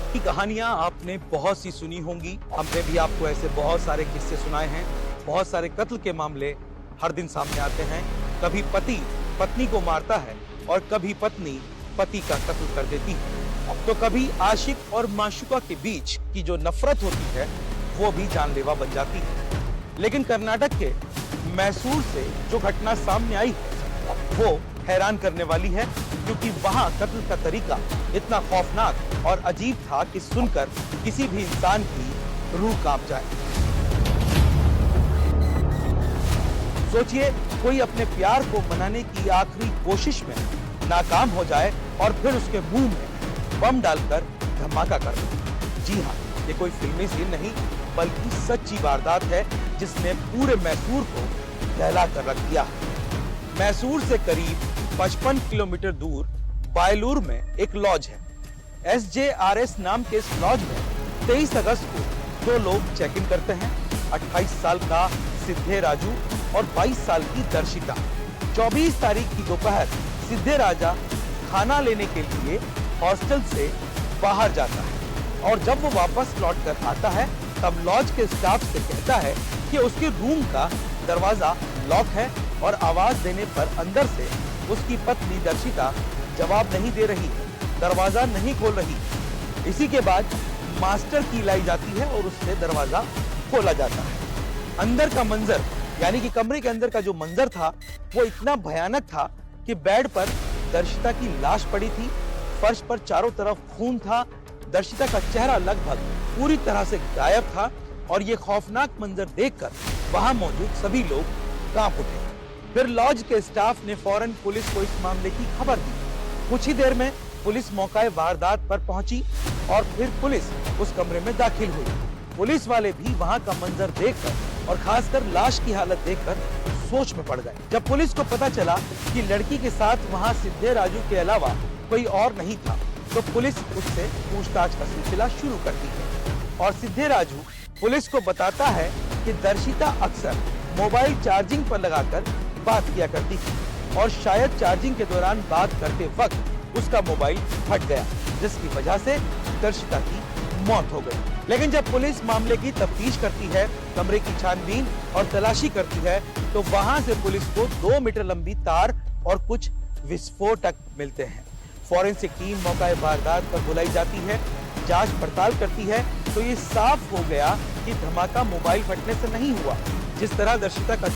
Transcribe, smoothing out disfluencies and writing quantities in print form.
की कहानियां आपने बहुत सी सुनी होंगी। हमने भी आपको ऐसे बहुत सारे किस्से सुनाए हैं। बहुत सारे कत्ल के मामले हर दिन सामने आते हैं। कभी पति पत्नी को मारता है और कभी पत्नी पति का कत्ल कर देती है। तो कभी आशिक और माशुका के बीच की जो नफरत होती है वो भी जानलेवा बन जाती है। लेकिन कर्नाटक के मैसूर से जो घटना सामने आई है वो हैरान करने वाली है, क्योंकि वहां कत्ल का तरीका इतना खौफनाक और अजीब था कि सुनकर किसी भी इंसान की रूह कांप जाए। सोचिए, कोई अपने प्यार को मनाने की आखिरी कोशिश में नाकाम हो जाए और फिर उसके मुंह में बम डालकर धमाका कर दे। जी हाँ, ये कोई फिल्मी सीन नहीं बल्कि सच्ची वारदात है जिसने पूरे मैसूर को दहला कर रख दिया। मैसूर से करीब 55 किलोमीटर दूर बायलूर में एक लॉज है। SJRS नाम के इस लॉज में 23 अगस्त को दो लोग चेक इन करते हैं। 28 साल का सिद्धे राजू और 22 साल की दर्शिता। 24 तारीख की दोपहर सिद्धे राजा खाना लेने के लिए हॉस्टल से बाहर जाता है और जब वो वापस लौट कर आता है तब लॉज के स्टाफ से कहता है कि उसके रूम का दरवाजा लॉक है और आवाज देने पर अंदर से उसकी पत्नी दर्शिता जवाब नहीं दे रही है, दरवाजा नहीं खोल रही। इसी के बाद मास्टर की लाई जाती है और उससे दरवाजा खोला जाता है। अंदर का मंजर यानी कि कमरे के अंदर का जो मंजर था वो इतना भयानक था कि बेड पर दर्शिता की लाश पड़ी थी। फर्श पर चारों तरफ खून था। दर्शिता का चेहरा लगभग पूरी तरह से गायब था और ये खौफनाक मंजर देखकर वहां मौजूद सभी लोग कांप उठे। फिर लॉज के स्टाफ ने फौरन पुलिस को इस मामले की खबर दी। कुछ ही देर में पुलिस मौके वारदात पर पहुंची और फिर पुलिस उस कमरे में दाखिल हुई। पुलिस वाले भी वहां का मंजर देखकर और खासकर लाश की हालत देखकर सोच में पड़ गए। जब पुलिस को पता चला कि लड़की के साथ वहां सिद्धे राजू के अलावा कोई और नहीं था तो पुलिस उससे पूछताछ का सिलसिला शुरू करती है और सिद्धे राजू पुलिस को बताता है कि दर्शिता अक्सर मोबाइल चार्जिंग पर लगाकर बात किया करती थी और शायद चार्जिंग के दौरान बात करते वक्त उसका मोबाइल फट गया, जिसकी वजह से दर्शिता की मौत हो गई। लेकिन जब पुलिस मामले की तफ्तीश करती है, कमरे की छानबीन और तलाशी करती है तो वहां से पुलिस को 2 मीटर लंबी तार और कुछ विस्फोटक मिलते हैं। फॉरेंसिक टीम मौका वारदात पर बुलाई जाती है, जांच पड़ताल करती है तो ये साफ हो गया कि धमाका मोबाइल फटने से नहीं हुआ। जिस तरह दर्शिता का